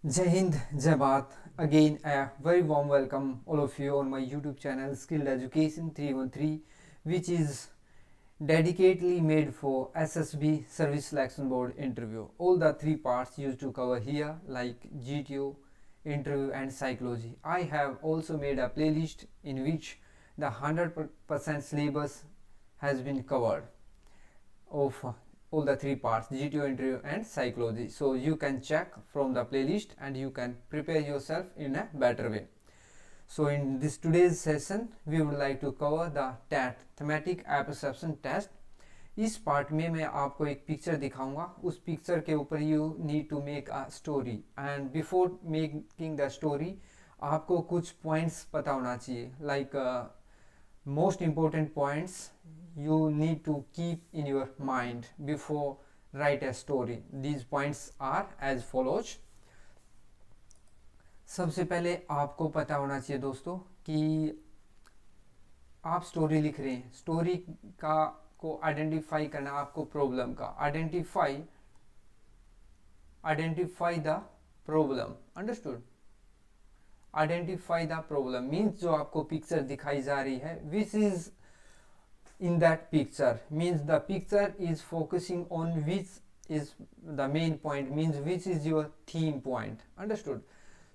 Jai Hind, Jai Bharat. Again, a very warm welcome all of you on my YouTube channel Skilled Education 313, which is dedicatedly made for SSB Service Selection Board interview. All the three parts used to cover here, like GTO, interview, and psychology. I have also made a playlist in which the 100% syllabus has been covered of all the three parts, GTO, interview, and psychology. So you can check from the playlist and you can prepare yourself in a better way. So in this today's session we would like to cover the TAT, thematic apperception test. इस part में मैं आपको एक picture दिखाऊंगा. उस picture के ऊपर you need to make a story, and before making the story आपको कुछ पॉइंट्स पता होना चाहिए, like most important points you need to keep in your mind before write a story. These points are as follows. सबसे पहले आपको पता होना चाहिए दोस्तों कि आप स्टोरी लिख रहे हैं. स्टोरी का को आइडेंटिफाई करना आपको प्रॉब्लम का. Identify the problem. Understood. Identify the problem means जो आपको पिक्चर दिखाई जा रही है, which is in that picture, means the picture is focusing on which is the main point, means which is your theme point. Understood.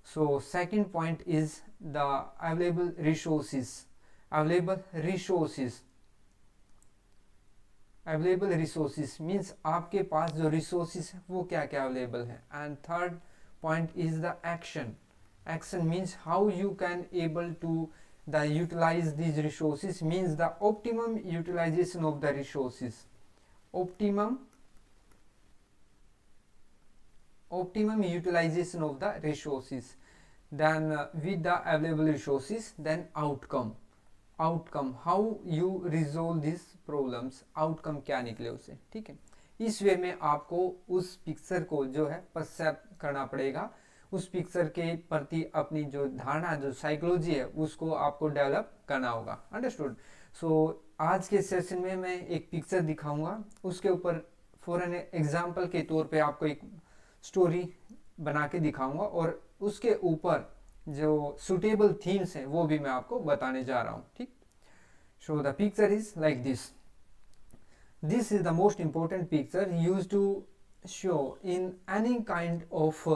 So second point is the available resources. Available resources means आपके पास जो resources है वो क्या क्या available है. And third point is the action means how you can able to the utilize these resources, means the optimum utilization of the resources. Optimum utilization of the resources. Then with the available resources, then outcome how you resolve these problems. outcome क्या निकले उसे. ठीक है. इस वे में आपको उस picture को जो है परसेप्ट करना पड़ेगा. उस पिक्चर के प्रति अपनी जो धारणा, जो साइकोलॉजी है, उसको आपको डेवलप करना होगा. अंडरस्टूड. सो आज के सेशन में मैं एक पिक्चर दिखाऊंगा, उसके ऊपर फॉर एन एग्जांपल के तौर पे आपको एक स्टोरी बना के दिखाऊंगा, और उसके ऊपर जो सुटेबल थीम्स हैं वो भी मैं आपको बताने जा रहा हूँ. ठीक. So the picture is like this. This is the most important picture used to show in any kind of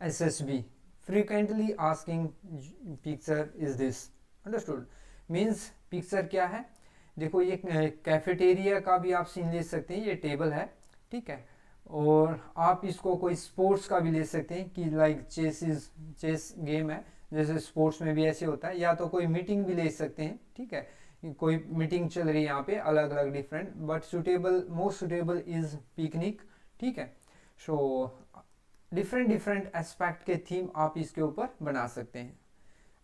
SSB. Frequently asking picture is this. Understood. Means picture क्या है. देखो ये कैफेटेरिया का भी आप सीन ले सकते हैं. ये टेबल है. ठीक है. और आप इसको कोई स्पोर्ट्स का भी ले सकते हैं कि लाइक चेस गेम है, जैसे स्पोर्ट्स में भी ऐसे होता है. या तो कोई मीटिंग भी ले सकते हैं. ठीक है. कोई मीटिंग चल रही है यहाँ पे, अलग अलग different, but suitable, most suitable is picnic. ठीक है. सो डिफरेंट एस्पेक्ट के थीम आप इसके ऊपर बना सकते हैं.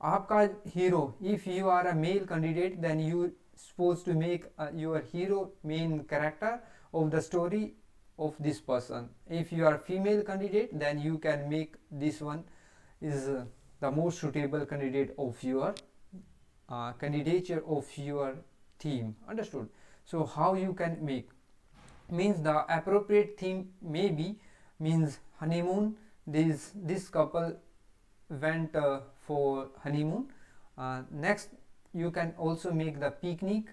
आपका hero, if you are a male candidate then you suppose to make your hero main character of the story of this person. If you are female candidate, then you can make this one is the most suitable candidate of your candidature of your theme. Understood. So how you can make, means the appropriate theme may be, means honeymoon. This couple went for honeymoon. Next you can also make the picnic.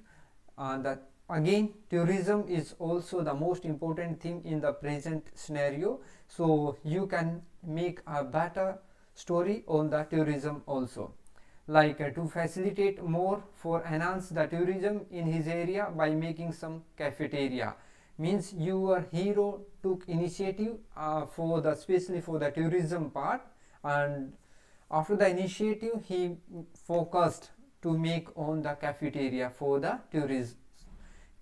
The again tourism is also the most important thing in the present scenario, so you can make a better story on the tourism also, like to facilitate more for enhance the tourism in his area by making some cafeteria. Means your hero took initiative for the especially for the tourism part, and after the initiative he focused to make on the cafeteria for the tourism,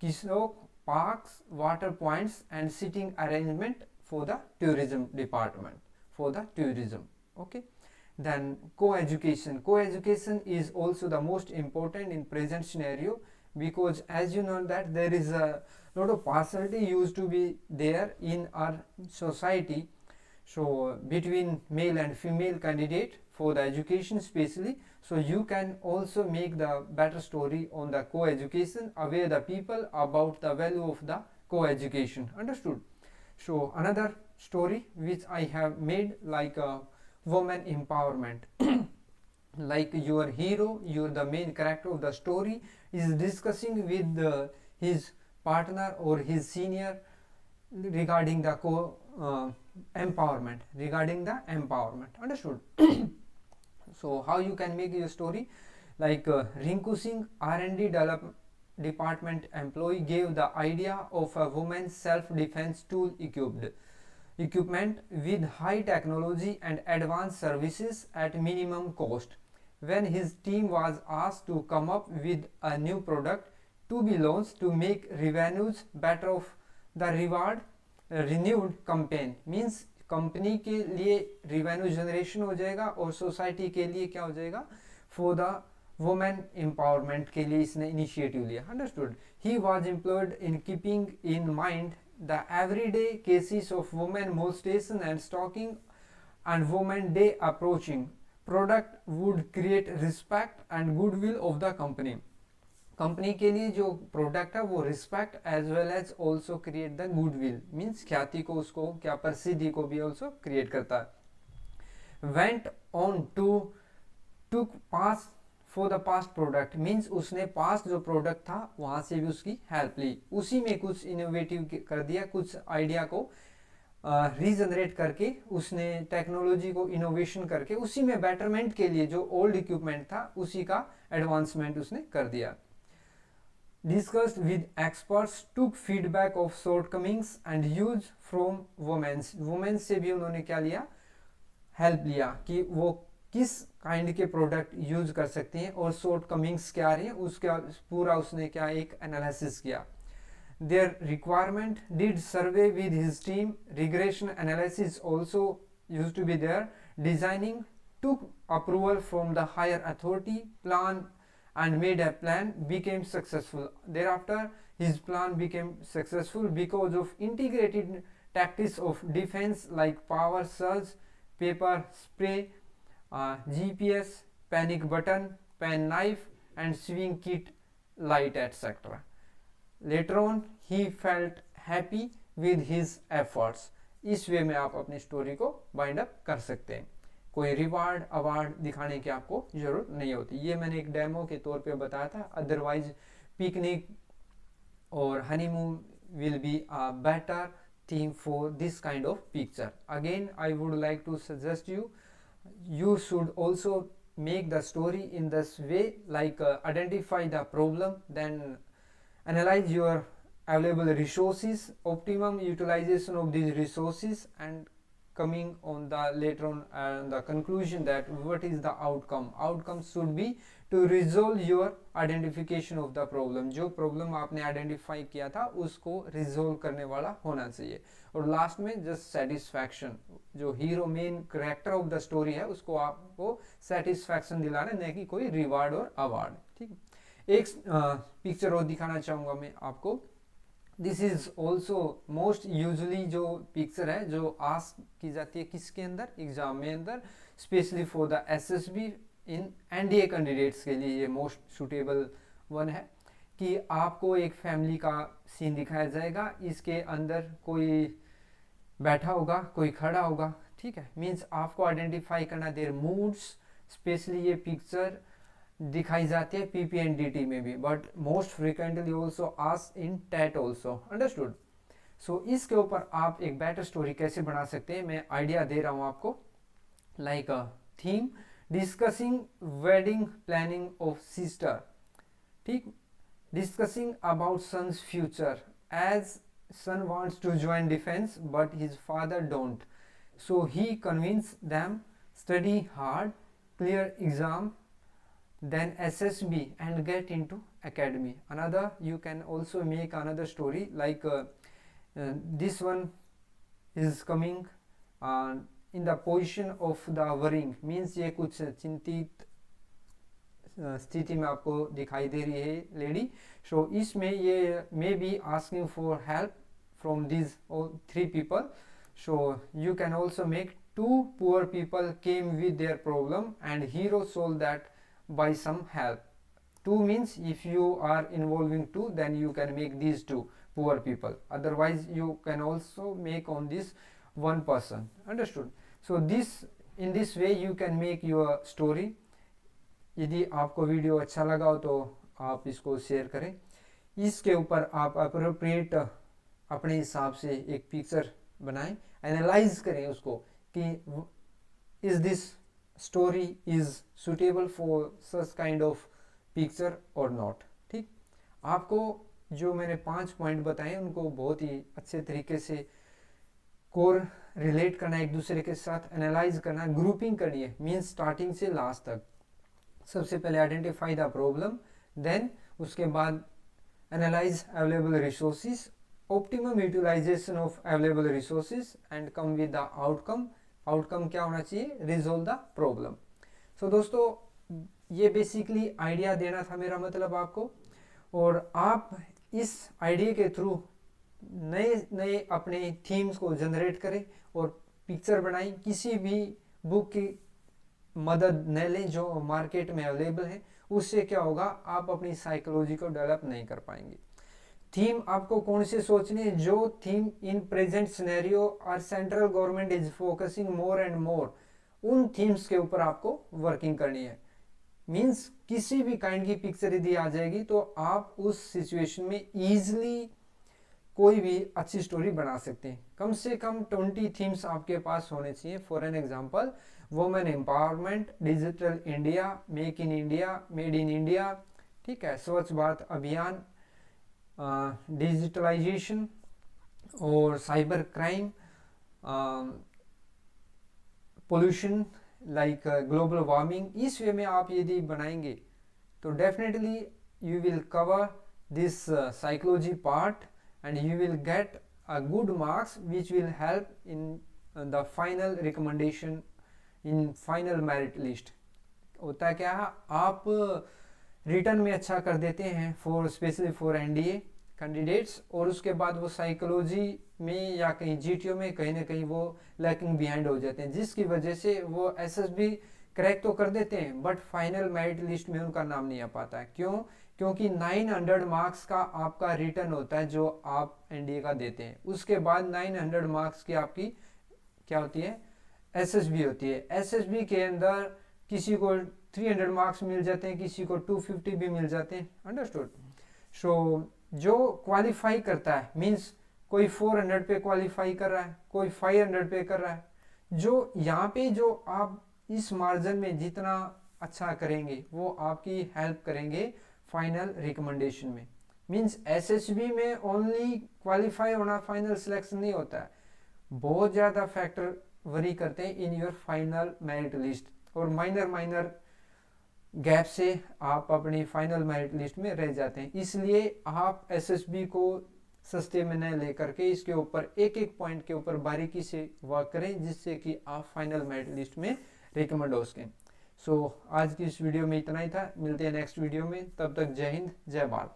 Kishok parks, water points, and sitting arrangement for the tourism department, for the tourism. Okay. Then co-education is also the most important in present scenario, because as you know that there is a lot of partiality used to be there in our society, so between male and female candidate for the education especially. So you can also make the better story on the co-education, aware the people about the value of the co-education. Understood. So another story which I have made, like woman empowerment. Like your hero, you're the main character of the story, is discussing with his partner or his senior regarding the empowerment, regarding the empowerment. Understood? So how you can make your story, like Rinku Singh, R&D department employee, gave the idea of a woman's self-defense tool equipment with high technology and advanced services at minimum cost. When his team was asked to come up with a new product to be launched to make revenues better of the reward renewed campaign, means company के लिए revenue generation हो जाएगा और society के लिए क्या हो जाएगा, फॉर द वुमेन एम्पावरमेंट के लिए इसने इनिशिएटिव लिया. Understood? He was employed in keeping in mind the everyday cases of women molestation and stalking and women day approaching. Product would create respect and goodwill of the company. Company के लिए जो product है वो respect as well as also create the goodwill, means ख्याति को, उसको क्या प्रसिद्धि को भी ऑल्सो क्रिएट करता है. Went on to took pass for the past product, means उसने पास्ट जो प्रोडक्ट था वहां से भी उसकी हेल्प ली, उसी में कुछ इनोवेटिव कर दिया, कुछ आइडिया को रीजनरेट करके उसने टेक्नोलॉजी को इनोवेशन करके उसी में बेटरमेंट के लिए जो ओल्ड इक्विपमेंट था उसी का एडवांसमेंट उसने कर दिया. Discussed with experts, took feedback of shortcomings and used from women से भी उन्होंने क्या लिया, हेल्प लिया कि वो किस काइंड के प्रोडक्ट यूज कर सकते हैं और शॉर्टकमिंग्स क्या रही है उसका पूरा उसने क्या एक एनालिसिस किया. Their requirement, did survey with his team, regression analysis also used to be there, designing, took approval from the higher authority, plan and made a plan, became successful. Thereafter his plan became successful because of integrated tactics of defense like power surge, paper spray, GPS, panic button, pen knife and swing kit light, etc. Later on he felt happy with his efforts. इस वे में आप अपनी story को bind up कर सकते हैं. कोई reward award दिखाने की आपको जरूरत नहीं होती. ये मैंने एक डेमो के तौर पे बताया था. अदरवाइज पिकनिक और honeymoon will be a better theme for this kind of picture. Again I would like to suggest you should also make the story in this way, like identify the problem, then analyze your available resources, optimum utilization of these resources, and coming on the later on the conclusion that what is the outcome should be to resolve your identification of the problem. जो problem आपने identify किया था उसको resolve करने वाला होना चाहिए. और लास्ट में जस्ट सेटिस्फैक्शन, जो hero main character of the story है उसको आपको सेटिस्फैक्शन दिलाना, नहीं कि कोई रिवार्ड और अवार्ड. ठीक. एक पिक्चर और दिखाना चाहूँगा मैं आपको. This is also most usually जो पिक्चर है जो आस्क की जाती है किसके अंदर, एग्जाम में अंदर, specially for the SSB in NDA candidates के लिए ये मोस्ट सुटेबल वन है. कि आपको एक फैमिली का सीन दिखाया जाएगा, इसके अंदर कोई बैठा होगा, कोई खड़ा होगा. ठीक है, मीन्स आपको आइडेंटिफाई करना देयर मूड्स. स्पेशली ये पिक्चर दिखाई जाती है PPNDT में भी, but most frequently also ask in TET also. Understood? So इसके ऊपर आप एक बेटर स्टोरी कैसे बना सकते हैं मैं आइडिया दे रहा हूँ आपको. Like them discussing wedding planning of sister. ठीक. Discussing about son's future, as son wants to join defense but his father don't, so he convince them study hard, clear exam, then SSB and get into academy. Another, you can also make another story like this one is coming in the position of the worrying, means ये कुछ चिंतित स्थिति में आपको दिखाई दे रही है lady. सो इसमें ये may be asking for help from these all three people. So you can also make two poor people came with their problem and hero solved that by some help. Two means if you are involving two, then you can make these two poor people. Otherwise you can also make on this one person. Understood? So in this way you can make your story. यदि आपको video अच्छा लगा हो तो आप इसको share करें. इसके ऊपर आप अप्रोप्रिएट अपने हिसाब से एक पिक्चर बनाएं, एनालाइज करें उसको कि is this story is suitable for such kind of picture और नॉट. ठीक, आपको जो मैंने 5 पॉइंट बताए उनको बहुत ही अच्छे तरीके से कोर रिलेट करना, एक दूसरे के साथ एनालाइज करना, ग्रुपिंग करनी है, मीन्स स्टार्टिंग से लास्ट तक. सबसे पहले आइडेंटिफाई द प्रॉब्लम, देन उसके बाद analyse available resources, optimum utilisation of available resources and come with the outcome. Outcome क्या होना चाहिए? Resolve the problem. सो दोस्तों ये बेसिकली आइडिया देना था मेरा मतलब आपको, और आप इस आइडिया के थ्रू नए नए अपने थीम्स को जनरेट करें और पिक्चर बनाएं. किसी भी बुक की मदद न लें जो मार्केट में अवेलेबल है, उससे क्या होगा, आप अपनी साइकोलॉजी को डेवलप नहीं कर पाएंगे. थीम आपको कौन से सोचनी है? जो थीम इन प्रेजेंट सिनेरियो और central government is focusing more and more, उन थीम्स के ऊपर आपको वर्किंग करनी है. मीन्स किसी भी काइंड की पिक्चर यदि आ जाएगी तो आप उस सिचुएशन में इजीली कोई भी अच्छी स्टोरी बना सकते हैं. कम से कम 20 थीम्स आपके पास होने चाहिए. For an example, women empowerment, digital India, make in India, made in India, ठीक है, स्वच्छ भारत अभियान, डिजिटलाइजेशन और cyber crime, pollution like global warming. इस वे में आप यदि बनाएंगे तो definitely you will cover this psychology part and you will get a good marks which will help in the final recommendation in final merit list. होता क्या है, आप रिटर्न में अच्छा कर देते हैं for specially for NDA candidates, और उसके बाद वो साइकोलॉजी में या कहीं जीटीओ में कहीं ना कहीं वो लैकिंग बिहाइंड हो जाते हैं, जिसकी वजह से वो एसएसबी क्रैक तो कर देते हैं बट फाइनल मेरिट लिस्ट में उनका नाम नहीं आ पाता है. क्यों? क्योंकि 900 मार्क्स का आपका रिटर्न होता है जो आप एनडीए का देते हैं. उसके बाद 900 मार्क्स की आपकी क्या होती है? एसएसबी होती है. एसएसबी के अंदर किसी को 300 मार्क्स मिल जाते हैं, किसी को 250 भी मिल जाते हैं. अंडरस्टूड? सो जो क्वालिफाई करता है, मीन्स कोई 400 पे क्वालिफाई कर रहा है, कोई 500 पे कर रहा है, जो यहाँ पे जो आप इस मार्जिन में जितना अच्छा करेंगे वो आपकी हेल्प करेंगे फाइनल रिकमेंडेशन में. मीन्स एसएसबी में ओनली क्वालिफाई होना फाइनल सिलेक्शन नहीं होता है, बहुत ज़्यादा फैक्टर वरी करते हैं in your final merit list, और माइनर गैप से आप अपनी फाइनल मेरिट लिस्ट में रह जाते हैं. इसलिए आप एसएसबी को सस्ते में न लेकर के इसके ऊपर एक एक पॉइंट के ऊपर बारीकी से वर्क करें, जिससे कि आप फाइनल मेरिट लिस्ट में रिकमेंड हो सकें. सो आज की इस वीडियो में इतना ही था. मिलते हैं नेक्स्ट वीडियो में. तब तक जय हिंद, जय भारत.